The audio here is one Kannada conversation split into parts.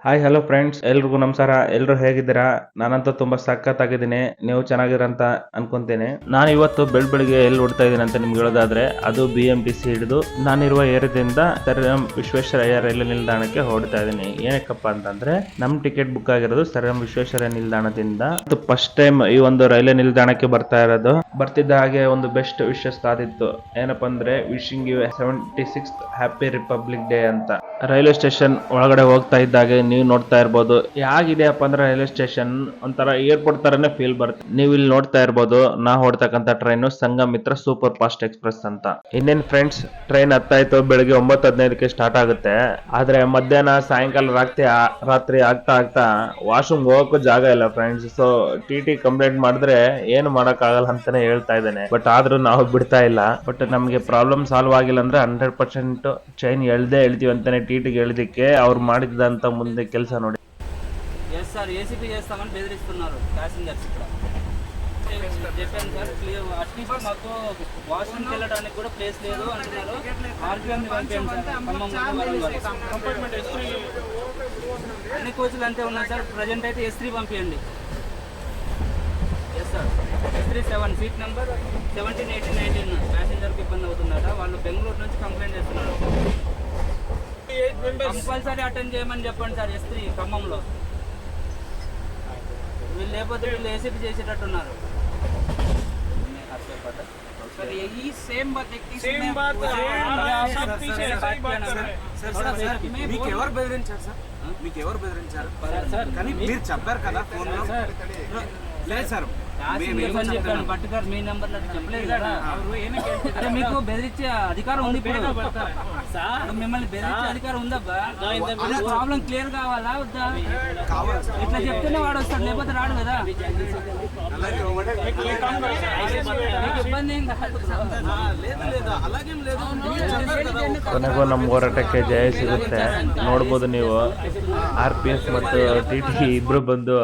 ಹಾಯ್ ಹಲೋ ಫ್ರೆಂಡ್ಸ್ ಎಲ್ರಿಗೂ ನಮಸ್ಕಾರ. ಎಲ್ರು ಹೇಗಿದ್ದೀರಾ? ನಾನಂತೂ ತುಂಬಾ ಸಖತ್ತಾಗಿದ್ದೀನಿ. ನೀವು ಚೆನ್ನಾಗಿರಂತ ಅನ್ಕೊಂತೇನೆ. ನಾನು ಇವತ್ತು ಬೆಳಿಗ್ಗೆ ಎಲ್ಲಿ ಓಡ್ತಾ ಇದ್ದೀನಿ ಅಂತ ನಿಮ್ಗೆ ಹೇಳೋದಾದ್ರೆ ಅದು BMTC ಹಿಡಿದು ನಾನಿರುವ ಏರಿಯಾದಿಂದ ಸರ್ ವಿಶ್ವೇಶ್ವರಯ್ಯ ರೈಲ್ವೆ ನಿಲ್ದಾಣಕ್ಕೆ ಹೊರಡ್ತಾ ಇದ್ದೀನಿ. ಏನಕ್ಕಪ್ಪ ಅಂತಂದ್ರೆ ನಮ್ ಟಿಕೆಟ್ ಬುಕ್ ಆಗಿರೋದು ಸರ್ ವಿಶ್ವೇಶ್ವರಯ್ಯ ನಿಲ್ದಾಣದಿಂದ. ಫಸ್ಟ್ ಟೈಮ್ ಈ ಒಂದು ರೈಲ್ವೆ ನಿಲ್ದಾಣಕ್ಕೆ ಬರ್ತಾ ಇರೋದು. ಬರ್ತಿದ್ದ ಹಾಗೆ ಒಂದು ಬೆಸ್ಟ್ ವಿಶಸ್ ಕಾದಿತ್ತು. ಏನಪ್ಪಾ ಅಂದ್ರೆ wishing you 76th happy republic day ಅಂತ. ರೈಲ್ವೆ ಸ್ಟೇಷನ್ ಒಳಗಡೆ ಹೋಗ್ತಾ ಇದ್ದಾಗೆ ನೀವು ನೋಡ್ತಾ ಇರ್ಬೋದು. ಹೇಗಿದೆಯಪ್ಪ ಅಂದ್ರೆ ರೈಲ್ವೆ ಸ್ಟೇಷನ್ ಒಂಥರ ಏರ್ಪೋರ್ಟ್ ತರನೇ ಫೀಲ್ ಬರುತ್ತೆ. ನೀವು ಇಲ್ಲಿ ನೋಡ್ತಾ ಇರ್ಬೋದು ನಾ ಹೊಡ್ತಕ್ಕಂತ train Sanghamitra super fast express ಅಂತ. ಇನ್ನೇನ್ ಫ್ರೆಂಡ್ಸ್, ಟ್ರೈನ್ ಹತ್ತಾಯ್ತು. ಬೆಳಿಗ್ಗೆ 9:15ಕ್ಕೆ ಸ್ಟಾರ್ಟ್ ಆಗುತ್ತೆ. ಆದ್ರೆ ಮಧ್ಯಾಹ್ನ ಸಾಯಂಕಾಲ ರಾತ್ರಿ ಆಗ್ತಾ ಆಗ್ತಾ ವಾಶ್ರೂಮ್ ಹೋಗಕ್ಕೂ ಜಾಗ ಇಲ್ಲ ಫ್ರೆಂಡ್ಸ್. ಸೊ TT ಕಂಪ್ಲೇಂಟ್ ಮಾಡಿದ್ರೆ ಏನು ಮಾಡಕ್ ಆಗಲ್ಲ ಅಂತಾನೆ ಹೇಳ್ತಾ ಇದ್ದೇನೆ. ಬಟ್ ಆದ್ರೂ ನಾವು ಬಿಡ್ತಾ ಇಲ್ಲ. ಬಟ್ ನಮ್ಗೆ ಪ್ರಾಬ್ಲಮ್ ಸಾಲ್ವ್ ಆಗಿಲ್ಲ ಅಂದ್ರೆ 100% ಚೈನ್ ಹೇಳ್ತೀವಿ ಅಂತಾನೆ TTಗೆ ಹೇಳಿದಕ್ಕೆ ಅವ್ರು ಮಾಡಿದಂತ ಮುಂದೆ ಕೆಲಸ ನೋಡಿ. ఎస్ సార్ ఏసీపీ చేస్తామని బెదిరిస్తున్నారు ప్యాసింజర్స్ ఇక్కడ. చెప్పాను సార్, అట్లీస్ట్ మాకు వాష్రూమ్కి వెళ్ళడానికి కూడా ప్లేస్ లేదు అంటున్నారు. ఆర్గ్యూఎంని పంపించాను సార్, ఖమ్మం అన్ని కోచ్లు అంతే ఉన్నాయి సార్. ప్రజెంట్ అయితే S3 పంపించండి. Yes sir, S3 7 seat number 17, 18, 19 ప్యాసింజర్కి ఇబ్బంది అవుతుందట. వాళ్ళు బెంగళూరు నుంచి కంప్లైంట్ చేస్తున్నారు. కంపల్సరీ అటెండ్ చేయమని చెప్పండి సార్ S3 ఖమ్మంలో. వీళ్ళు లేకపోతే వీళ్ళు ఏసీపీ చేసేటట్టున్నారు. सर यही सेम बात एक सेम बात మీకు ఎవరు బెదిరించారు సార్? మీకు ఎవరు బెదిరించారు? కానీ మీరు చెప్పారు కదా ఫోన్ లో. లేదు సార్, పట్టుకారు మీ నెంబర్ చెప్పలేదు కదా. అంటే మీకు బెదిరించే అధికారం ఉంది ఇప్పుడు. మిమ్మల్ని బెదిరించే అధికారం ఉందబ్బా. ప్రాబ్లం క్లియర్ కావాలా వద్దా? ఇట్లా చెప్తేనే వాడు వస్తాడు, లేకపోతే రాడు కదా. ఇబ్బంది ఏం కాదు. ಕೊನೆಗೂ ನಮ್ಮ ಹೋರಾಟಕ್ಕೆ ಜಯ ಸಿಗುತ್ತೆ. ನೋಡ್ಬೋದು ನೀವು RPF ಮತ್ತು TT ಇಬ್ರು ಬಂದು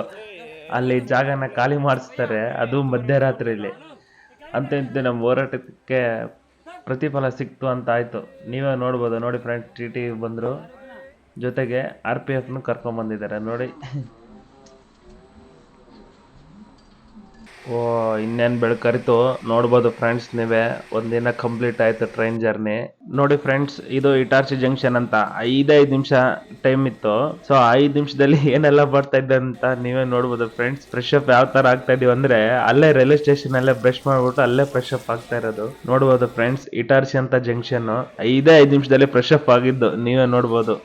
ಅಲ್ಲಿ ಜಾಗನ ಖಾಲಿ ಮಾಡಿಸ್ತಾರೆ, ಅದು ಮಧ್ಯರಾತ್ರಿಯಲ್ಲಿ. ಅಂತ ಇಂತ ನಮ್ಮ ಹೋರಾಟಕ್ಕೆ ಪ್ರತಿಫಲ ಸಿಕ್ತು ಅಂತ ಆಯ್ತು. ನೀವೇ ನೋಡ್ಬೋದು. ನೋಡಿ ಫ್ರೆಂಡ್ಸ್, TT ಬಂದ್ರು, ಜೊತೆಗೆ RPFನು ಕರ್ಕೊಂಡ್ ಬಂದಿದ್ದಾರೆ ನೋಡಿ. ಓ ಇನ್ನೇನು ಬೆಳಕರಿತು. ನೋಡ್ಬೋದು ಫ್ರೆಂಡ್ಸ್, ನೀವೇ ಒಂದಿನ ಕಂಪ್ಲೀಟ್ ಆಯ್ತು ಟ್ರೈನ್ ಜರ್ನಿ. ನೋಡಿ ಫ್ರೆಂಡ್ಸ್, ಇದು ಇಟಾರ್ಸಿ ಜಂಕ್ಷನ್ ಅಂತ 5 ನಿಮಿಷ ಟೈಮ್ ಇತ್ತು. ಸೊ 5 ನಿಮಿಷದಲ್ಲಿ ಏನೆಲ್ಲ ಬರ್ತಾ ಇದ್ದೆ ಅಂತ ನೀವೇ ನೋಡ್ಬೋದು ಫ್ರೆಂಡ್ಸ್. ಫ್ರೆಶ್ ಅಪ್ ಯಾವ ತರ ಆಗ್ತಾ ಇದೀವಿ ಅಂದ್ರೆ ಅಲ್ಲೇ ರೈಲ್ವೆ ಸ್ಟೇಷನ್ ಅಲ್ಲೇ ಬ್ರಷ್ ಮಾಡ್ಬಿಟ್ಟು ಅಲ್ಲೇ ಫ್ರೆಶ್ ಅಪ್ ಆಗ್ತಾ ಇರೋದು. ನೋಡ್ಬೋದು ಫ್ರೆಂಡ್ಸ್, ಇಟಾರ್ಸಿ ಅಂತ ಜಂಕ್ಷನ್ 5 ನಿಮಿಷದಲ್ಲಿ ಫ್ರೆಶ್ ಅಪ್ ಆಗಿದ್ದು ನೀವೇ ನೋಡ್ಬೋದು.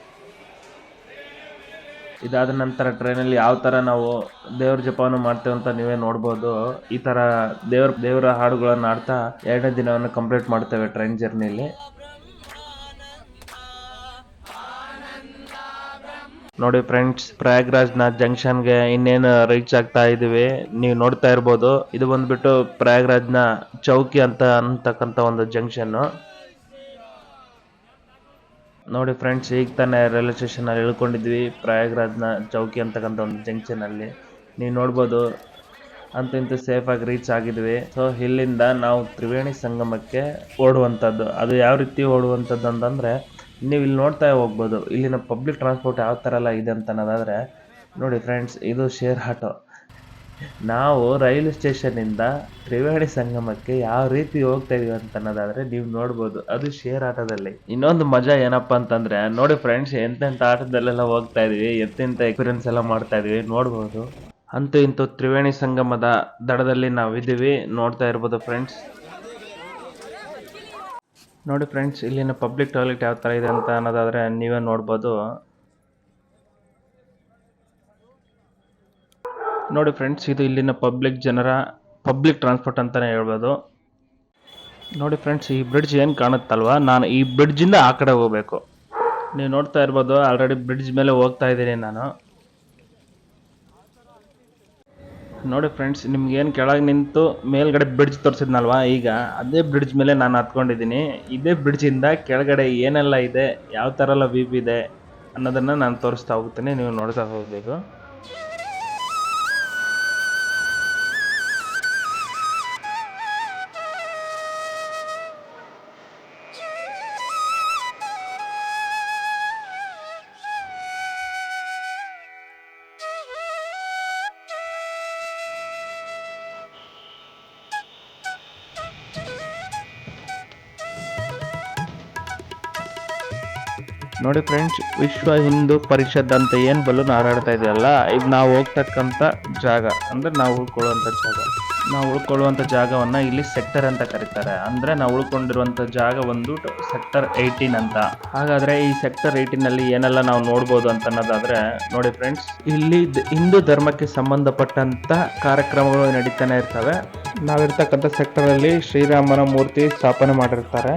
ಇದಾದ ನಂತರ ಟ್ರೈನಲ್ಲಿ ಯಾವ ತರ ನಾವು ದೇವ್ರ ಜಪವನ್ನು ಮಾಡ್ತೇವೆ ಅಂತ ನೀವೇ ನೋಡ್ಬೋದು. ಈ ತರ ದೇವರ ಹಾಡುಗಳನ್ನು ಆಡ್ತಾ 2ನೇ ದಿನವನ್ನು ಕಂಪ್ಲೀಟ್ ಮಾಡ್ತೇವೆ ಟ್ರೈನ್ ಜರ್ನಿಯಲ್ಲಿ. ನೋಡಿ ಫ್ರೆಂಡ್ಸ್, ಪ್ರಯಾಗ್ರಾಜ್ನ ಜಂಕ್ಷನ್ಗೆ ಇನ್ನೇನು ರೀಚ್ ಆಗ್ತಾ ಇದೀವಿ. ನೀವು ನೋಡ್ತಾ ಇರ್ಬೋದು, ಇದು ಬಂದ್ಬಿಟ್ಟು ಪ್ರಯಾಗ್ರಾಜ್ನ ಚೌಕಿ ಅಂತಕ್ಕಂಥ ಒಂದು ಜಂಕ್ಷನ್. ನೋಡಿ ಫ್ರೆಂಡ್ಸ್, ಈಗ ತಾನೇ ರೈಲ್ವೆ ಸ್ಟೇಷನ್ ಅಲ್ಲಿ ಇಳ್ಕೊಂಡಿದ್ವಿ ಪ್ರಯಾಗ್ರಾಜ್ನ ಚೌಕಿ ಅಂತಕ್ಕಂಥ ಒಂದು ಜಂಕ್ಷನ್ ಅಲ್ಲಿ. ನೀವು ನೋಡ್ಬೋದು, ಅಂತೂ ಇಂತೂ ಸೇಫ್ ಆಗಿ ರೀಚ್ ಆಗಿದ್ವಿ. ಸೊ ಇಲ್ಲಿಂದ ನಾವು ತ್ರಿವೇಣಿ ಸಂಗಮಕ್ಕೆ ಓಡುವಂಥದ್ದು. ಅದು ಯಾವ ರೀತಿ ಓಡುವಂಥದ್ದು ಅಂತಂದ್ರೆ ನೀವು ಇಲ್ಲಿ ನೋಡ್ತಾ ಹೋಗ್ಬೋದು. ಇಲ್ಲಿನ ಪಬ್ಲಿಕ್ ಟ್ರಾನ್ಸ್ಪೋರ್ಟ್ ಯಾವ ಥರ ಎಲ್ಲ ಇದೆ ಅಂತ ಅನ್ನೋದಾದ್ರೆ ನೋಡಿ ಫ್ರೆಂಡ್ಸ್, ಇದು ಶೇರ್ ಆಟೋ. ನಾವು ರೈಲ್ವೆ ಸ್ಟೇಷನ್ನಿಂದ ತ್ರಿವೇಣಿ ಸಂಗಮಕ್ಕೆ ಯಾವ ರೀತಿ ಹೋಗ್ತಾ ಇದೀವಿ ಅಂತ ಅನ್ನೋದಾದ್ರೆ ನೀವು ನೋಡ್ಬೋದು, ಅದು ಶೇರ್ ಆಟೋದಲ್ಲಿ. ಇನ್ನೊಂದು ಮಜಾ ಏನಪ್ಪಾ ಅಂತಂದ್ರೆ ನೋಡಿ ಫ್ರೆಂಡ್ಸ್, ಎಂತೆಂಥ ಆಟದಲ್ಲೆಲ್ಲ ಹೋಗ್ತಾ ಇದೀವಿ, ಎಂತೆಂಥ ಎಕ್ಸ್ಪೀರಿಯನ್ಸ್ ಎಲ್ಲ ಮಾಡ್ತಾ ಇದೀವಿ ನೋಡ್ಬೋದು. ಅಂತೂ ಇಂತೂ ತ್ರಿವೇಣಿ ಸಂಗಮದ ದಡದಲ್ಲಿ ನಾವಿದ್ದೀವಿ, ನೋಡ್ತಾ ಇರ್ಬೋದು ಫ್ರೆಂಡ್ಸ್. ನೋಡಿ ಫ್ರೆಂಡ್ಸ್, ಇಲ್ಲಿನ ಪಬ್ಲಿಕ್ ಟಾಯ್ಲೆಟ್ ಯಾವ ಥರ ಇದೆ ಅಂತ ಅನ್ನೋದಾದ್ರೆ ನೀವೇ ನೋಡ್ಬೋದು. ನೋಡಿ ಫ್ರೆಂಡ್ಸ್, ಇದು ಇಲ್ಲಿನ ಪಬ್ಲಿಕ್ ಟ್ರಾನ್ಸ್ಪೋರ್ಟ್ ಅಂತಾನೆ ಹೇಳ್ಬೋದು. ನೋಡಿ ಫ್ರೆಂಡ್ಸ್, ಈ ಬ್ರಿಡ್ಜ್ ಏನು ಕಾಣುತ್ತಲ್ವಾ, ನಾನು ಈ ಬ್ರಿಡ್ಜಿಂದ ಆ ಕಡೆ ಹೋಗ್ಬೇಕು. ನೀವು ನೋಡ್ತಾ ಇರ್ಬೋದು, ಆಲ್ರೆಡಿ ಬ್ರಿಡ್ಜ್ ಮೇಲೆ ಹೋಗ್ತಾ ಇದ್ದೀನಿ ನಾನು. ನೋಡಿ ಫ್ರೆಂಡ್ಸ್, ನಿಮ್ಗೆ ಏನು ಕೆಳಗೆ ನಿಂತು ಮೇಲ್ಗಡೆ ಬ್ರಿಡ್ಜ್ ತೋರಿಸಿದ್ನಲ್ವಾ, ಈಗ ಅದೇ ಬ್ರಿಡ್ಜ್ ಮೇಲೆ ನಾನು ಹತ್ಕೊಂಡಿದ್ದೀನಿ. ಇದೇ ಬ್ರಿಡ್ಜಿಂದ ಕೆಳಗಡೆ ಏನೆಲ್ಲ ಇದೆ, ಯಾವ ಥರ ಎಲ್ಲ ವ್ಯೂ ಇದೆ ಅನ್ನೋದನ್ನು ನಾನು ತೋರಿಸ್ತಾ ಹೋಗ್ತೀನಿ, ನೀವು ನೋಡ್ತಾ ಹೋಗಬೇಕು. ನೋಡಿ ಫ್ರೆಂಡ್ಸ್, ವಿಶ್ವ ಹಿಂದೂ ಪರಿಷತ್ ಅಂತ ಏನು ಬಲೂನ್ ಹಾರಾಡ್ತಾ ಇದೆಯಲ್ಲ, ಇದು ನಾವು ಹೋಗ್ತಕ್ಕಂಥ ಜಾಗ, ಅಂದ್ರೆ ನಾವು ಉಳ್ಕೊಳ್ಳುವಂಥ ಜಾಗ. ನಾವು ಉಳ್ಕೊಳ್ಳುವಂಥ ಜಾಗವನ್ನ ಇಲ್ಲಿ ಸೆಕ್ಟರ್ ಅಂತ ಕರೀತಾರೆ. ಅಂದ್ರೆ ನಾವು ಉಳ್ಕೊಂಡಿರುವಂಥ ಜಾಗ ಒಂದು ಸೆಕ್ಟರ್ 18 ಅಂತ. ಹಾಗಾದ್ರೆ ಈ ಸೆಕ್ಟರ್ 18 ನಲ್ಲಿ ಏನೆಲ್ಲ ನಾವು ನೋಡ್ಬೋದು ಅಂತ ಅನ್ನೋದಾದ್ರೆ, ನೋಡಿ ಫ್ರೆಂಡ್ಸ್, ಇಲ್ಲಿ ಹಿಂದೂ ಧರ್ಮಕ್ಕೆ ಸಂಬಂಧಪಟ್ಟಂತ ಕಾರ್ಯಕ್ರಮಗಳು ನಡೀತಾನೆ ಇರ್ತವೆ. ನಾವಿರ್ತಕ್ಕಂಥ ಸೆಕ್ಟರ್ ಅಲ್ಲಿ ಶ್ರೀರಾಮನ ಮೂರ್ತಿ ಸ್ಥಾಪನೆ ಮಾಡಿರ್ತಾರೆ.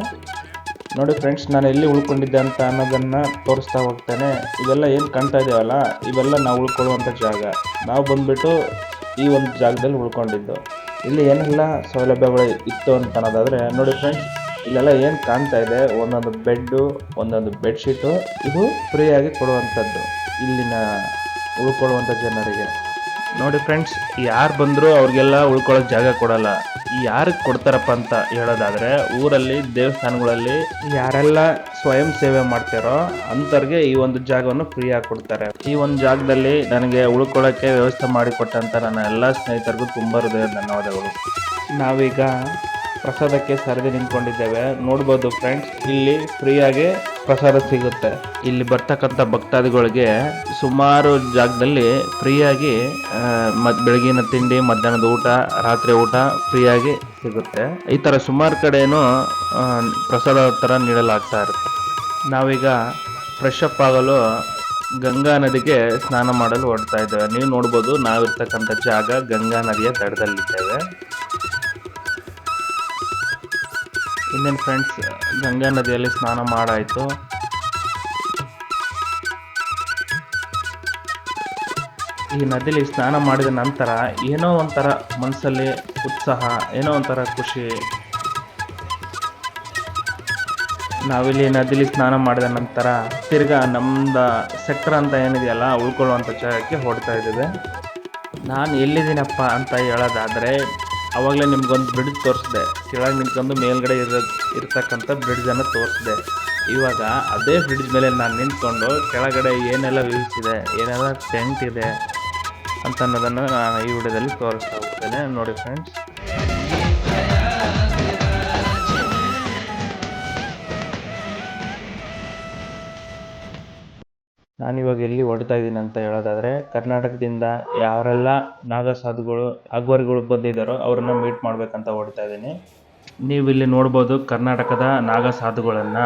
ನೋಡಿ ಫ್ರೆಂಡ್ಸ್, ನಾನು ಎಲ್ಲಿ ಉಳ್ಕೊಂಡಿದ್ದೆ ಅಂತ ಅನ್ನೋದನ್ನ ತೋರಿಸ್ತಾ ಹೋಗ್ತೇನೆ. ಇವೆಲ್ಲ ಏನು ಕಾಣ್ತಾ ಇದೆಯಲ್ಲ, ಇವೆಲ್ಲ ನಾವು ಉಳ್ಕೊಳ್ಳುವಂಥ ಜಾಗ. ನಾವು ಬಂದ್ಬಿಟ್ಟು ಈ ಒಂದು ಜಾಗದಲ್ಲಿ ಉಳ್ಕೊಂಡಿದ್ದು. ಇಲ್ಲಿ ಏನೆಲ್ಲ ಸೌಲಭ್ಯಗಳು ಇತ್ತು ಅಂತ ಅನ್ನೋದಾದ್ರೆ, ನೋಡಿ ಫ್ರೆಂಡ್ಸ್, ಇಲ್ಲೆಲ್ಲ ಏನು ಕಾಣ್ತಾ ಇದೆ, ಒಂದೊಂದು ಬೆಡ್ಡು, ಒಂದೊಂದು ಬೆಡ್ಶೀಟು, ಇದು ಫ್ರೀಯಾಗಿ ಕೊಡುವಂಥದ್ದು ಇಲ್ಲಿನ ಉಳ್ಕೊಳ್ಳುವಂಥ ಜನರಿಗೆ. ನೋಡಿ ಫ್ರೆಂಡ್ಸ್, ಯಾರು ಬಂದರೂ ಅವ್ರಿಗೆಲ್ಲ ಉಳ್ಕೊಳ್ಳೋಕೆ ಜಾಗ ಕೊಡಲ್ಲ. ಯಾರಿಗೆ ಕೊಡ್ತಾರಪ್ಪ ಅಂತ ಹೇಳೋದಾದ್ರೆ, ಊರಲ್ಲಿ ದೇವಸ್ಥಾನಗಳಲ್ಲಿ ಯಾರೆಲ್ಲ ಸ್ವಯಂ ಸೇವೆ ಮಾಡ್ತಾರೋ ಅಂಥವ್ರಿಗೆ ಈ ಒಂದು ಜಾಗವನ್ನು ಫ್ರೀಯಾಗಿ ಕೊಡ್ತಾರೆ. ಈ ಒಂದು ಜಾಗದಲ್ಲಿ ನನಗೆ ಉಳ್ಕೊಳ್ಳೋಕ್ಕೆ ವ್ಯವಸ್ಥೆ ಮಾಡಿಕೊಟ್ಟಂತ ನನ್ನ ಎಲ್ಲ ಸ್ನೇಹಿತರಿಗೂ ತುಂಬ ಹೃದಯ ಧನ್ಯವಾದಗಳು. ನಾವೀಗ ಪ್ರಸಾದಕ್ಕೆ ಸರದಿ ನಿಂತ್ಕೊಂಡಿದ್ದೇವೆ. ನೋಡ್ಬೋದು ಫ್ರೆಂಡ್ಸ್, ಇಲ್ಲಿ ಫ್ರೀಯಾಗಿ ಪ್ರಸಾದ ಸಿಗುತ್ತೆ. ಇಲ್ಲಿ ಬರ್ತಕ್ಕಂಥ ಭಕ್ತಾದಿಗಳಿಗೆ ಸುಮಾರು ಜಾಗದಲ್ಲಿ ಫ್ರೀಯಾಗಿ ಬೆಳಗಿನ ತಿಂಡಿ, ಮಧ್ಯಾಹ್ನದ ಊಟ, ರಾತ್ರಿ ಊಟ ಫ್ರೀಯಾಗಿ ಸಿಗುತ್ತೆ. ಈ ಥರ ಸುಮಾರು ಕಡೆನೂ ಪ್ರಸಾದ ಥರ ನೀಡಲಾಗ್ತಾ ಇರುತ್ತೆ. ನಾವೀಗ ಫ್ರೆಶ್ ಅಪ್ ಆಗಲು ಗಂಗಾ ನದಿಗೆ ಸ್ನಾನ ಮಾಡಲು ಹೊರಡ್ತಾ ಇದ್ದೇವೆ. ನೀವು ನೋಡ್ಬೋದು, ನಾವಿರ್ತಕ್ಕಂಥ ಜಾಗ ಗಂಗಾ ನದಿಯ ದಡದಲ್ಲಿದ್ದೇವೆ. ಇನ್ನೇನು ಫ್ರೆಂಡ್ಸ್, ಗಂಗಾ ನದಿಯಲ್ಲಿ ಸ್ನಾನ ಮಾಡಾಯಿತು. ಈ ನದಿಲಿ ಸ್ನಾನ ಮಾಡಿದ ನಂತರ ಏನೋ ಒಂಥರ ಮನಸ್ಸಲ್ಲಿ ಉತ್ಸಾಹ, ಏನೋ ಒಂಥರ ಖುಷಿ. ನಾವಿಲ್ಲಿ ನದಿಲಿ ಸ್ನಾನ ಮಾಡಿದ ನಂತರ ತಿರ್ಗಾ ನಮ್ದು ಸೆಕ್ಟರ್ ಅಂತ ಏನಿದೆಯಲ್ಲ, ಉಳ್ಕೊಳ್ಳುವಂಥ ಜಾಗಕ್ಕೆ ಹೊರಡ್ತಾ ಇದ್ದೇವೆ. ನಾನು ಎಲ್ಲಿದ್ದೀನಪ್ಪ ಅಂತ ಹೇಳೋದಾದರೆ, ಆವಾಗಲೇ ನಿಮ್ಗೊಂದು ಬ್ರಿಡ್ಜ್ ತೋರಿಸಿದೆ. ಕೆಳಗೆ ನಿಂತ್ಕೊಂಡು ಮೇಲ್ಗಡೆ ಇರ್ತಕ್ಕಂಥ ಬ್ರಿಡ್ಜನ್ನು ತೋರಿಸಿದೆ. ಇವಾಗ ಅದೇ ಬ್ರಿಡ್ಜ್ ಮೇಲೆ ನಾನು ನಿಂತ್ಕೊಂಡು ಕೆಳಗಡೆ ಏನೆಲ್ಲ ವ್ಯೂಸ್ ಇದೆ, ಏನೆಲ್ಲ ಟೆಂಟ್ ಇದೆ ಅಂತ ಅನ್ನೋದನ್ನು ನಾನು ಈ ವಿಡಿಯೋದಲ್ಲಿ ತೋರಿಸ್ತಾ ಹೋಗ್ತೇನೆ. ನೋಡಿ ಫ್ರೆಂಡ್ಸ್, ನಾನಿವಾಗ ಎಲ್ಲಿ ಹೊಡ್ತಾ ಇದ್ದೀನಿ ಅಂತ ಹೇಳೋದಾದರೆ, ಕರ್ನಾಟಕದಿಂದ ಯಾರೆಲ್ಲ ನಾಗಸಾಧುಗಳು, ಅಘೋರಿಗಳು ಬಂದಿದ್ದಾರೋ ಅವ್ರನ್ನ ಮೀಟ್ ಮಾಡ್ಬೇಕಂತ ಹೊಡ್ತಾ ಇದ್ದೀನಿ. ನೀವು ಇಲ್ಲಿ ನೋಡ್ಬೋದು ಕರ್ನಾಟಕದ ನಾಗಸಾಧುಗಳನ್ನು.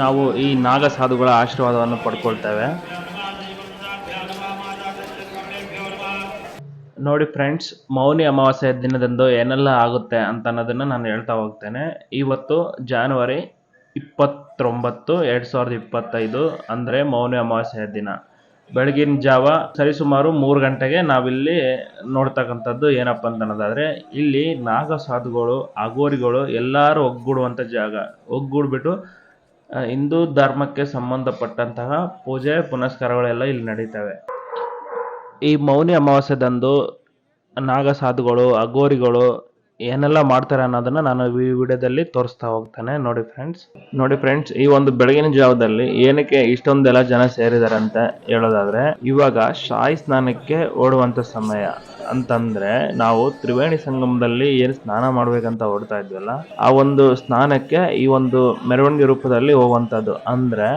ನಾವು ಈ ನಾಗಸಾಧುಗಳ ಆಶೀರ್ವಾದವನ್ನು ಪಡ್ಕೊಳ್ತೇವೆ. ನೋಡಿ ಫ್ರೆಂಡ್ಸ್, ಮೌನಿ ಅಮಾವಾಸ್ಯೆ ದಿನದಂದು ಏನೆಲ್ಲ ಆಗುತ್ತೆ ಅಂತ ಅನ್ನೋದನ್ನು ನಾನು ಹೇಳ್ತಾ ಹೋಗ್ತೇನೆ. ಇವತ್ತು ಜನವರಿ 29, 2025 ಅಂದರೆ ಮೌನಿ ಅಮಾವಾಸ್ಯೆಯ ದಿನ. ಬೆಳಗಿನ ಜಾವ ಸರಿಸುಮಾರು 3 ಗಂಟೆಗೆ ನಾವಿಲ್ಲಿ ನೋಡ್ತಕ್ಕಂಥದ್ದು ಏನಪ್ಪ ಅಂತ ಅನ್ನೋದಾದರೆ, ಇಲ್ಲಿ ನಾಗಸಾಧುಗಳು, ಅಘೋರಿಗಳು ಎಲ್ಲರೂ ಒಗ್ಗೂಡುವಂಥ ಜಾಗ. ಒಗ್ಗೂಡ್ಬಿಟ್ಟು ಹಿಂದೂ ಧರ್ಮಕ್ಕೆ ಸಂಬಂಧಪಟ್ಟಂತಹ ಪೂಜೆ ಪುನಸ್ಕಾರಗಳೆಲ್ಲ ಇಲ್ಲಿ ನಡೀತವೆ. ಈ ಮೌನಿ ಅಮಾವಾಸ್ಯೆದಂದು ನಾಗಸಾಧುಗಳು, ಅಘೋರಿಗಳು ಏನೆಲ್ಲ ಮಾಡ್ತಾರೆ ಅನ್ನೋದನ್ನ ನಾನು ಈ ವಿಡಿಯೋದಲ್ಲಿ ತೋರಿಸ್ತಾ ಹೋಗ್ತಾನೆ. ನೋಡಿ ಫ್ರೆಂಡ್ಸ್, ಈ ಒಂದು ಬೆಳಗಿನ ಜಾವದಲ್ಲಿ ಏನಕ್ಕೆ ಇಷ್ಟೊಂದೆಲ್ಲ ಜನ ಸೇರಿದ್ದಾರೆ ಅಂತ ಹೇಳೋದಾದ್ರೆ, ಇವಾಗ ಶಾಹಿ ಸ್ನಾನಕ್ಕೆ ಓಡುವಂತ ಸಮಯ. ಅಂತಂದ್ರೆ ನಾವು ತ್ರಿವೇಣಿ ಸಂಗಮದಲ್ಲಿ ಏನು ಸ್ನಾನ ಮಾಡ್ಬೇಕಂತ ಹೊರಡ್ತಾ ಇದ್ವಲ್ಲ, ಆ ಒಂದು ಸ್ನಾನಕ್ಕೆ ಈ ಒಂದು ಮೆರವಣಿಗೆ ರೂಪದಲ್ಲಿ ಹೋಗುವಂಥದ್ದು. ಅಂದ್ರೆ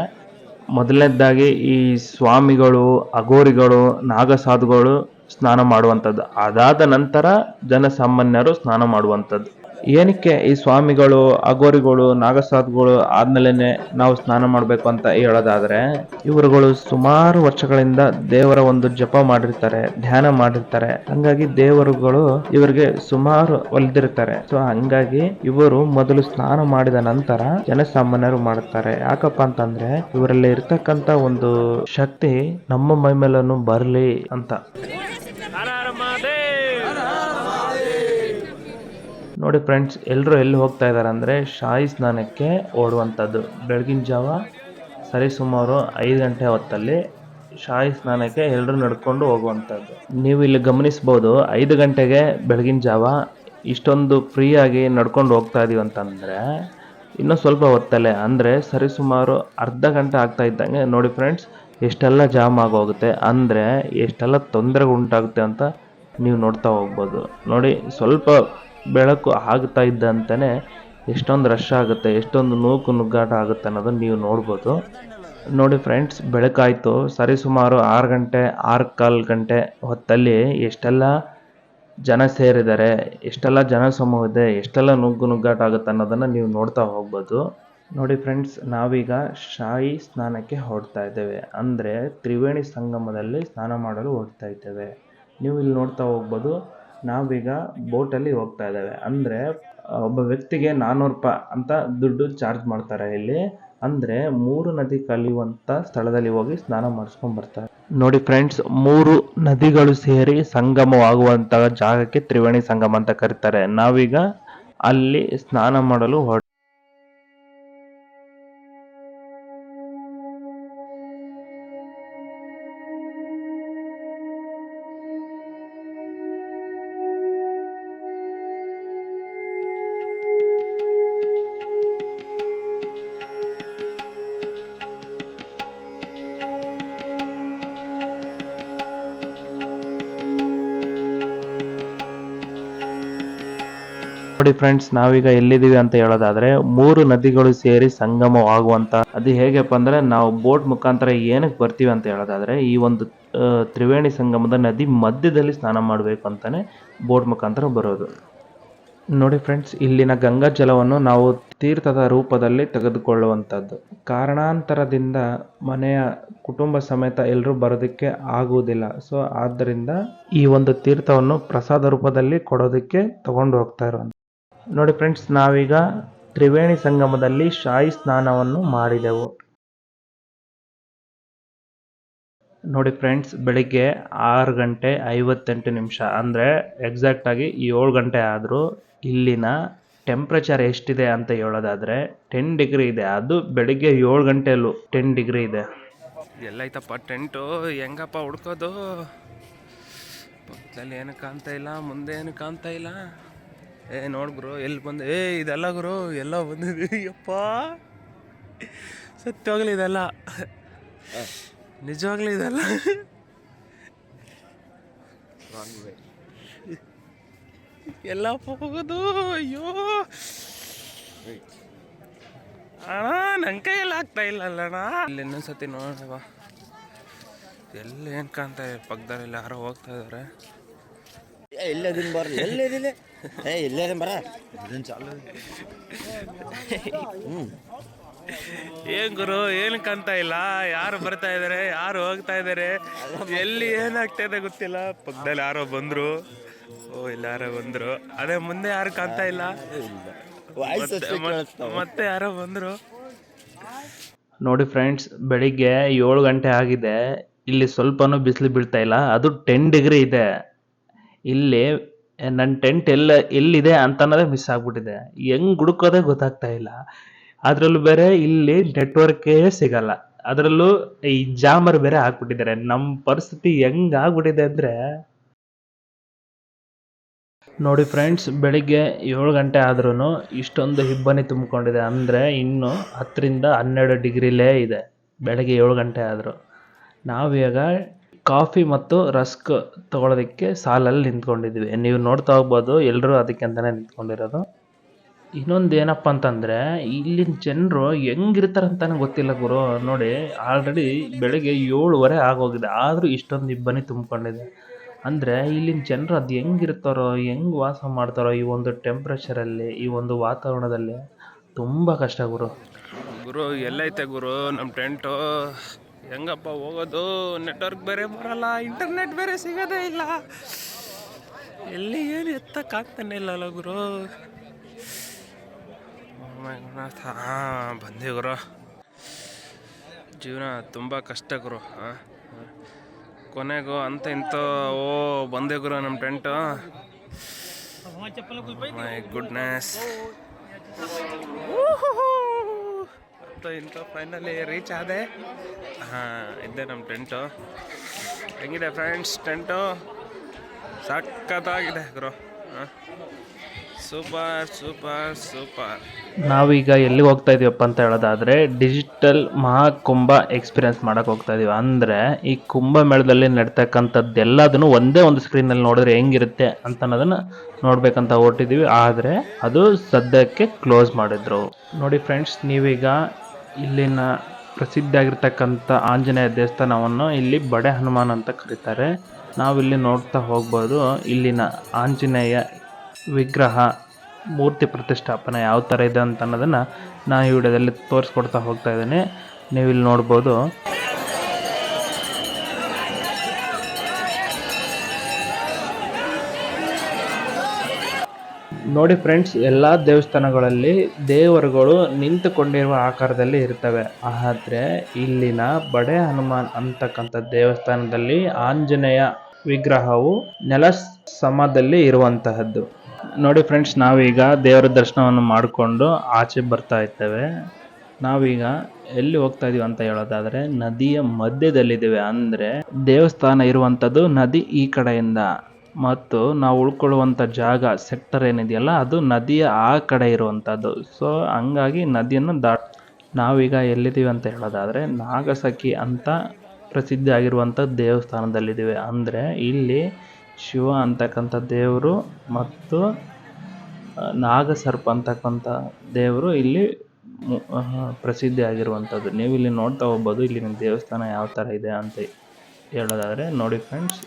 ಮೊದಲನೇದಾಗಿ ಈ ಸ್ವಾಮಿಗಳು, ಅಘೋರಿಗಳು, ನಾಗಸಾಧುಗಳು ಸ್ನಾನ ಮಾಡುವಂಥದ್ದು. ಅದಾದ ನಂತರ ಜನಸಾಮಾನ್ಯರು ಸ್ನಾನ ಮಾಡುವಂಥದ್ದು. ಏನಕ್ಕೆ ಈ ಸ್ವಾಮಿಗಳು, ಅಘೋರಿಗಳು, ನಾಗಸಾಧುಗಳು ಆದ್ಮೇಲೆ ನಾವು ಸ್ನಾನ ಮಾಡಬೇಕು ಅಂತ ಹೇಳೋದಾದ್ರೆ, ಇವರುಗಳು ಸುಮಾರು ವರ್ಷಗಳಿಂದ ದೇವರ ಒಂದು ಜಪ ಮಾಡಿರ್ತಾರೆ, ಧ್ಯಾನ ಮಾಡಿರ್ತಾರೆ. ಹಂಗಾಗಿ ದೇವರುಗಳು ಇವರಿಗೆ ಸುಮಾರು ಒಲಿದಿರ್ತಾರೆ. ಸೊ ಹಂಗಾಗಿ ಇವರು ಮೊದಲು ಸ್ನಾನ ಮಾಡಿದ ನಂತರ ಜನಸಾಮಾನ್ಯರು ಮಾಡುತ್ತಾರೆ. ಯಾಕಪ್ಪ ಅಂತಂದ್ರೆ ಇವರಲ್ಲಿ ಇರ್ತಕ್ಕಂತ ಒಂದು ಶಕ್ತಿ ನಮ್ಮ ಮೈ ಮೇಲೂ ಬರ್ಲಿ ಅಂತ. ನೋಡಿ ಫ್ರೆಂಡ್ಸ್, ಎಲ್ಲರೂ ಎಲ್ಲಿ ಹೋಗ್ತಾ ಇದ್ದಾರೆ ಅಂದರೆ ಶಾಹಿ ಸ್ನಾನಕ್ಕೆ ಓಡುವಂಥದ್ದು. ಬೆಳಗಿನ ಜಾವ ಸರಿಸುಮಾರು 5 ಗಂಟೆ ಹೊತ್ತಲ್ಲಿ ಶಾಹಿ ಸ್ನಾನಕ್ಕೆ ಎಲ್ಲರೂ ನಡ್ಕೊಂಡು ಹೋಗುವಂಥದ್ದು. ನೀವು ಇಲ್ಲಿ ಗಮನಿಸ್ಬೋದು, 5 ಗಂಟೆಗೆ ಬೆಳಗಿನ ಜಾವ ಇಷ್ಟೊಂದು ಫ್ರೀಯಾಗಿ ನಡ್ಕೊಂಡು ಹೋಗ್ತಾ ಇದೀವಿ ಅಂತಂದರೆ, ಇನ್ನೂ ಸ್ವಲ್ಪ ಹೊತ್ತಲ್ಲೇ ಅಂದರೆ ಸರಿಸುಮಾರು ಅರ್ಧ ಗಂಟೆ ಆಗ್ತಾ ಇದ್ದಂಗೆ ನೋಡಿ ಫ್ರೆಂಡ್ಸ್, ಎಷ್ಟೆಲ್ಲ ಜಾಮ್ ಆಗೋಗುತ್ತೆ, ಅಂದರೆ ಎಷ್ಟೆಲ್ಲ ತೊಂದರೆ ಉಂಟಾಗುತ್ತೆ ಅಂತ ನೀವು ನೋಡ್ತಾ ಹೋಗ್ಬೋದು. ನೋಡಿ, ಸ್ವಲ್ಪ ಬೆಳಕು ಆಗ್ತಾ ಇದ್ದಂತೆಯೇ ಎಷ್ಟೊಂದು ರಶ್ ಆಗುತ್ತೆ, ಎಷ್ಟೊಂದು ನೂಕು ನುಗ್ಗಾಟ ಆಗುತ್ತೆ ಅನ್ನೋದನ್ನು ನೀವು ನೋಡ್ಬೋದು. ನೋಡಿ ಫ್ರೆಂಡ್ಸ್, ಬೆಳಕಾಯಿತು. ಸರಿಸುಮಾರು 6 ಗಂಟೆ 6:15 ಗಂಟೆ ಹೊತ್ತಲ್ಲಿ ಎಷ್ಟೆಲ್ಲ ಜನ ಸೇರಿದ್ದಾರೆ, ಎಷ್ಟೆಲ್ಲ ಜನ ಸಮೂಹ ಇದೆ, ಎಷ್ಟೆಲ್ಲ ನುಗ್ಗಾಟ ಆಗುತ್ತೆ ಅನ್ನೋದನ್ನು ನೀವು ನೋಡ್ತಾ ಹೋಗ್ಬೋದು. ನೋಡಿ ಫ್ರೆಂಡ್ಸ್, ನಾವೀಗ ಶಾಹಿ ಸ್ನಾನಕ್ಕೆ ಹೊರಡ್ತಾ ಇದ್ದೇವೆ, ಅಂದರೆ ತ್ರಿವೇಣಿ ಸಂಗಮದಲ್ಲಿ ಸ್ನಾನ ಮಾಡಲು ಹೊರಡ್ತಾ ಇದ್ದೇವೆ. ನೀವು ಇಲ್ಲಿ ನೋಡ್ತಾ ಹೋಗ್ಬೋದು, ನಾವೀಗ ಬೋಟಲ್ಲಿ ಹೋಗ್ತಾ ಇದ್ದೇವೆ. ಅಂದರೆ ಒಬ್ಬ ವ್ಯಕ್ತಿಗೆ 400 ರೂಪಾಯಿ ಅಂತ ದುಡ್ಡು ಚಾರ್ಜ್ ಮಾಡ್ತಾರೆ ಇಲ್ಲಿ. ಅಂದರೆ 3 ನದಿ ಕಲಿಯುವಂಥ ಸ್ಥಳದಲ್ಲಿ ಹೋಗಿ ಸ್ನಾನ ಮಾಡಿಸ್ಕೊಂಡು ಬರ್ತಾರೆ. ನೋಡಿ ಫ್ರೆಂಡ್ಸ್, 3 ನದಿಗಳು ಸೇರಿ ಸಂಗಮವಾಗುವಂತಹ ಜಾಗಕ್ಕೆ ತ್ರಿವೇಣಿ ಸಂಗಮ ಅಂತ ಕರೀತಾರೆ. ನಾವೀಗ ಅಲ್ಲಿ ಸ್ನಾನ ಮಾಡಲು ನೋಡಿ ಫ್ರೆಂಡ್ಸ್, ನಾವೀಗ ಎಲ್ಲಿದ್ದೀವಿ ಅಂತ ಹೇಳೋದಾದ್ರೆ 3 ನದಿಗಳು ಸೇರಿ ಸಂಗಮವಾಗುವಂತ, ಅದು ಹೇಗಪ್ಪ ಅಂದ್ರೆ ನಾವು ಬೋಟ್ ಮುಖಾಂತರ ಏನಕ್ಕೆ ಬರ್ತೀವಿ ಅಂತ ಹೇಳೋದಾದ್ರೆ, ಈ ಒಂದು ತ್ರಿವೇಣಿ ಸಂಗಮದ ನದಿ ಮಧ್ಯದಲ್ಲಿ ಸ್ನಾನ ಮಾಡಬೇಕು ಅಂತಾನೆ ಬೋಟ್ ಮುಖಾಂತರ ಬರೋದು. ನೋಡಿ ಫ್ರೆಂಡ್ಸ್, ಇಲ್ಲಿನ ಗಂಗಾ ಜಲವನ್ನು ನಾವು ತೀರ್ಥದ ರೂಪದಲ್ಲಿ ತೆಗೆದುಕೊಳ್ಳುವಂಥದ್ದು. ಕಾರಣಾಂತರದಿಂದ ಮನೆಯ ಕುಟುಂಬ ಸಮೇತ ಎಲ್ಲರೂ ಬರೋದಕ್ಕೆ ಆಗುವುದಿಲ್ಲ. ಸೊ ಆದ್ದರಿಂದ ಈ ಒಂದು ತೀರ್ಥವನ್ನು ಪ್ರಸಾದ ರೂಪದಲ್ಲಿ ಕೊಡೋದಕ್ಕೆ ತಗೊಂಡು ಹೋಗ್ತಾ ಇರೋದು. ನೋಡಿ ಫ್ರೆಂಡ್ಸ್, ನಾವೀಗ ತ್ರಿವೇಣಿ ಸಂಗಮದಲ್ಲಿ ಶಾಹಿ ಸ್ನಾನವನ್ನು ಮಾಡಿದೆವು. ನೋಡಿ ಫ್ರೆಂಡ್ಸ್, ಬೆಳಿಗ್ಗೆ 6 ಗಂಟೆ 58 ನಿಮಿಷ, ಅಂದರೆ ಎಕ್ಸಾಕ್ಟಾಗಿ 7 ಗಂಟೆ ಆದರೂ ಇಲ್ಲಿನ ಟೆಂಪ್ರೇಚರ್ ಎಷ್ಟಿದೆ ಅಂತ ಹೇಳೋದಾದರೆ 10 ಡಿಗ್ರಿ ಇದೆ. ಅದು ಬೆಳಿಗ್ಗೆ 7 ಗಂಟೆಯಲ್ಲೂ 10 ಡಿಗ್ರಿ ಇದೆ. ಎಲ್ಲೈತಪ್ಪ ಟೆಂಟು, ಹೆಂಗಪ್ಪ ಹುಡ್ಕೋದು? ಪಕ್ಕದಲ್ಲಿ ಏನು ಕಾಣ್ತಾ ಇಲ್ಲ, ಮುಂದೆ ಏನು ಕಾಣ್ತಾ ಇಲ್ಲ. ನೋಡ್ ಗುರು, ಎಲ್ಲಿ ಬಂದು ಇದೆಲ್ಲ ಗುರು, ಎಲ್ಲ ಬಂದಿದೆ. ಯಪ್ಪ, ಸತ್ಯವಾಗ್ಲಿ ಇದೆಲ್ಲ, ನಿಜವಾಗ್ಲಿ ಇದೆಲ್ಲ. ಎಲ್ಲಪ್ಪ ಹೋಗೋದು? ಅಯ್ಯೋ ಅಣ್ಣ, ನನ್ನ ಕೈಯಲ್ಲಿ ಆಗ್ತಾ ಇಲ್ಲ ಅಲ್ಲಣ್ಣ. ಇಲ್ಲಿ ಇನ್ನೊಂದ್ಸತಿ ನೋಡವ, ಎಲ್ಲಿ ಏನು ಕಾಣ್ತಾ ಇದೆ? ಪಕ್ಕದಲ್ಲಿ ಯಾರೋ ಹೋಗ್ತಾ ಇದಾರೆ. ಎಲ್ಲದಿನ ಬರ್ರಿ, ಎಲ್ಲದಿಲ್ಲ ಎಲ್ಲದ ಬರ ಇದನ್ ಚಾಲು. ಏನ್ ಗುರು, ಏನು ಕಾಣ್ತಾ ಇಲ್ಲ? ಯಾರು ಬರ್ತಾ ಇದಾರೆ, ಯಾರು ಹೋಗ್ತಾ ಇದಾರೆ, ಎಲ್ಲಿ ಏನಾಗ್ತಾ ಇದೆ ಗೊತ್ತಿಲ್ಲ. ಪಕ್ಕದಲ್ಲಿ ಯಾರೋ ಬಂದ್ರು, ಇಲ್ಲ ಯಾರೋ ಬಂದ್ರು, ಅದೇ ಮುಂದೆ ಯಾರು ಕಾಣ್ತಾ ಇಲ್ಲ. ಮತ್ತೆ ಯಾರೋ ಬಂದ್ರು. ನೋಡಿ ಫ್ರೆಂಡ್ಸ್, ಬೆಳಿಗ್ಗೆ 7 ಗಂಟೆ ಆಗಿದೆ. ಇಲ್ಲಿ ಸ್ವಲ್ಪನೂ ಬಿಸಿಲು ಬೀಳ್ತಾ ಇಲ್ಲ. ಅದು 10 ಡಿಗ್ರಿ ಇದೆ. ಇಲ್ಲಿ ನನ್ನ ಟೆಂಟ್ ಎಲ್ಲಿದೆ ಅಂತ ಅನ್ನೋದೇ ಮಿಸ್ ಆಗ್ಬಿಟ್ಟಿದೆ. ಹೆಂಗ್ ಹುಡುಕೋದೇ ಗೊತ್ತಾಗ್ತಾ ಇಲ್ಲ. ಅದ್ರಲ್ಲೂ ಬೇರೆ ಇಲ್ಲಿ ನೆಟ್ವರ್ಕೇ ಸಿಗಲ್ಲ. ಅದರಲ್ಲೂ ಈ ಜಾಮರ್ ಬೇರೆ ಹಾಕ್ಬಿಟ್ಟಿದ್ದಾರೆ. ನಮ್ಮ ಪರಿಸ್ಥಿತಿ ಹೆಂಗ್ ಆಗ್ಬಿಟ್ಟಿದೆ ಅಂದ್ರೆ, ನೋಡಿ ಫ್ರೆಂಡ್ಸ್, ಬೆಳಿಗ್ಗೆ 7 ಗಂಟೆ ಆದ್ರೂ ಇಷ್ಟೊಂದು ಇಬ್ಬನಿ ತುಂಬಿಕೊಂಡಿದೆ. ಅಂದರೆ ಇನ್ನು 10 ರಿಂದ 12 ಡಿಗ್ರಿಲೇ ಇದೆ ಬೆಳಗ್ಗೆ 7 ಗಂಟೆ ಆದರೂ. ನಾವೀಗ ಕಾಫಿ ಮತ್ತು ರಸ್ಕ್ ತಗೊಳ್ಳೋದಕ್ಕೆ ಸಾಲಲ್ಲಿ ನಿಂತ್ಕೊಂಡಿದ್ವಿ. ನೀವು ನೋಡ್ತಾ ಹೋಗ್ಬೋದು, ಎಲ್ಲರೂ ಅದಕ್ಕೆ ಅಂತಲೇ ನಿಂತ್ಕೊಂಡಿರೋದು. ಇನ್ನೊಂದು ಏನಪ್ಪ ಅಂತಂದರೆ, ಇಲ್ಲಿನ ಜನರು ಹೆಂಗಿರ್ತಾರಂತಾನೆ ಗೊತ್ತಿಲ್ಲ ಗುರು. ನೋಡಿ, ಆಲ್ರೆಡಿ ಬೆಳಗ್ಗೆ 7:15 ಆಗೋಗಿದೆ, ಆದರೂ ಇಷ್ಟೊಂದು ಇಬ್ಬನಿ ತುಂಬಿಕೊಂಡಿದೆ. ಅಂದರೆ ಇಲ್ಲಿನ ಜನರು ಅದು ಹೆಂಗಿರ್ತಾರೋ, ಹೆಂಗೆ ವಾಸ ಮಾಡ್ತಾರೋ ಈ ಒಂದು ಟೆಂಪ್ರೇಚರಲ್ಲಿ, ಈ ಒಂದು ವಾತಾವರಣದಲ್ಲಿ, ತುಂಬ ಕಷ್ಟ ಗುರು. ಗುರು, ಎಲ್ಲೈತೆ ಗುರು ನಮ್ಮ ಟೆಂಟು? ಹೆಂಗಪ್ಪ ಹೋಗೋದು? ನೆಟ್ವರ್ಕ್ ಬೇರೆ ಬರಲ್ಲ, ಇಂಟರ್ನೆಟ್ ಬೇರೆ ಸಿಗೋದೇ ಇಲ್ಲ. ಎಲ್ಲಿ ಏನು ಎತ್ತಕ್ಕಾಗ್ತಾನೆ ಇಲ್ಲಲ್ಲ ಗುರು. ಬಂದೆ ಗುರು. ಜೀವನ ತುಂಬ ಕಷ್ಟ ಗುರು. ಕೊನೆಗೂ ಅಂತ ಇಂಥ ಬಂದೆ ಗುರು ನಮ್ಮ ಟೆಂಟು. ಮೈ ಗುಡ್ನೆಸ್, ಇಂಥ ಫೈನಲಿ ರೀಚ್ ಆದೆ. ಇದ್ದೆ ನಮ್ಮ ಟೆಂಟು. ಹೆಂಗಿದೆ ಫ್ರೆಂಡ್ಸ್ ಟೆಂಟು? ಸಖತ್ತಾಗಿದೆ ಗುರು. Super super super. ನಾವೀಗ ಎಲ್ಲಿಗೆ ಹೋಗ್ತಾ ಇದೀವಪ್ಪ ಅಂತ ಹೇಳೋದಾದ್ರೆ ಡಿಜಿಟಲ್ ಮಹಾಕುಂಭ ಎಕ್ಸ್ಪೀರಿಯನ್ಸ್ ಮಾಡಕ್ ಹೋಗ್ತಾ ಇದೀವಿ. ಅಂದ್ರೆ ಈ ಕುಂಭಮೇಳದಲ್ಲಿ ನಡ್ತಕ್ಕಂಥದ್ದೆಲ್ಲದನ್ನು ಒಂದೇ ಒಂದು ಸ್ಕ್ರೀನಲ್ಲಿ ನೋಡಿದ್ರೆ ಹೆಂಗಿರುತ್ತೆ ಅಂತ ಅನ್ನೋದನ್ನ ನೋಡ್ಬೇಕಂತ ಹೊರಟಿದೀವಿ. ಆದ್ರೆ ಅದು ಸದ್ಯಕ್ಕೆ ಕ್ಲೋಸ್ ಮಾಡಿದ್ರು. ನೋಡಿ ಫ್ರೆಂಡ್ಸ್, ನೀವೀಗ ಇಲ್ಲಿನ ಪ್ರಸಿದ್ಧಿಯಾಗಿರ್ತಕ್ಕಂಥ ಆಂಜನೇಯ ದೇವಸ್ಥಾನವನ್ನು ಇಲ್ಲಿ ಬಡೆ ಹನುಮಾನ್ ಅಂತ ಕರೀತಾರೆ. ನಾವಿಲ್ಲಿ ನೋಡ್ತಾ ಹೋಗ್ಬೋದು ಇಲ್ಲಿನ ಆಂಜನೇಯ ವಿಗ್ರಹ ಮೂರ್ತಿ ಪ್ರತಿಷ್ಠಾಪನೆ ಯಾವ ಥರ ಇದೆ ಅಂತ ಅನ್ನೋದನ್ನು ನಾನು ಈ ವಿಡಿಯೋದಲ್ಲಿ ತೋರಿಸ್ಕೊಡ್ತಾ ಹೋಗ್ತಾ ಇದ್ದೀನಿ. ನೀವು ಇಲ್ಲಿ ನೋಡ್ಬೋದು. ನೋಡಿ ಫ್ರೆಂಡ್ಸ್, ಎಲ್ಲ ದೇವಸ್ಥಾನಗಳಲ್ಲಿ ದೇವರುಗಳು ನಿಂತುಕೊಂಡಿರುವ ಆಕಾರದಲ್ಲಿ ಇರ್ತವೆ. ಆದರೆ ಇಲ್ಲಿನ ಬಡೆ ಹನುಮಾನ್ ಅಂತಕ್ಕಂಥ ದೇವಸ್ಥಾನದಲ್ಲಿ ಆಂಜನೇಯ ವಿಗ್ರಹವು ನೆಲ ಸಮದಲ್ಲಿ ಇರುವಂತಹದ್ದು. ನೋಡಿ ಫ್ರೆಂಡ್ಸ್, ನಾವೀಗ ದೇವರ ದರ್ಶನವನ್ನು ಮಾಡಿಕೊಂಡು ಆಚೆ ಬರ್ತಾ ಇದ್ದೇವೆ. ನಾವೀಗ ಎಲ್ಲಿ ಹೋಗ್ತಾ ಇದೀವಿ ಅಂತ ಹೇಳೋದಾದ್ರೆ ನದಿಯ ಮಧ್ಯದಲ್ಲಿದ್ದೇವೆ. ಅಂದ್ರೆ ದೇವಸ್ಥಾನ ಇರುವಂಥದ್ದು ನದಿ ಈ ಕಡೆಯಿಂದ ಮತ್ತು ನಾವು ಉಳ್ಕೊಳ್ಳುವಂಥ ಜಾಗ ಸೆಕ್ಟರ್ ಏನಿದೆಯಲ್ಲ ಅದು ನದಿಯ ಆ ಕಡೆ ಇರುವಂಥದ್ದು. ಸೊ ಹಂಗಾಗಿ ನದಿಯನ್ನು ನಾವೀಗ ಎಲ್ಲಿದ್ದೀವಿ ಅಂತ ಹೇಳೋದಾದ್ರೆ ನಾಗಸಖಿ ಅಂತ ಪ್ರಸಿದ್ಧಿ ಆಗಿರುವಂಥ ದೇವಸ್ಥಾನದಲ್ಲಿದ್ದೀವಿ. ಅಂದರೆ ಇಲ್ಲಿ ಶಿವ ಅಂತಕ್ಕಂಥ ದೇವರು ಮತ್ತು ನಾಗಸರ್ಪ ಅಂತಕ್ಕಂಥ ದೇವರು ಇಲ್ಲಿ ಪ್ರಸಿದ್ಧಿ ಆಗಿರುವಂಥದ್ದು. ನೀವು ಇಲ್ಲಿ ನೋಡ್ತಾ ಹೋಗ್ಬೋದು ಇಲ್ಲಿನ ದೇವಸ್ಥಾನ ಯಾವ ಥರ ಇದೆ ಅಂತ ಹೇಳೋದಾದರೆ. ನೋಡಿ ಫ್ರೆಂಡ್ಸ್,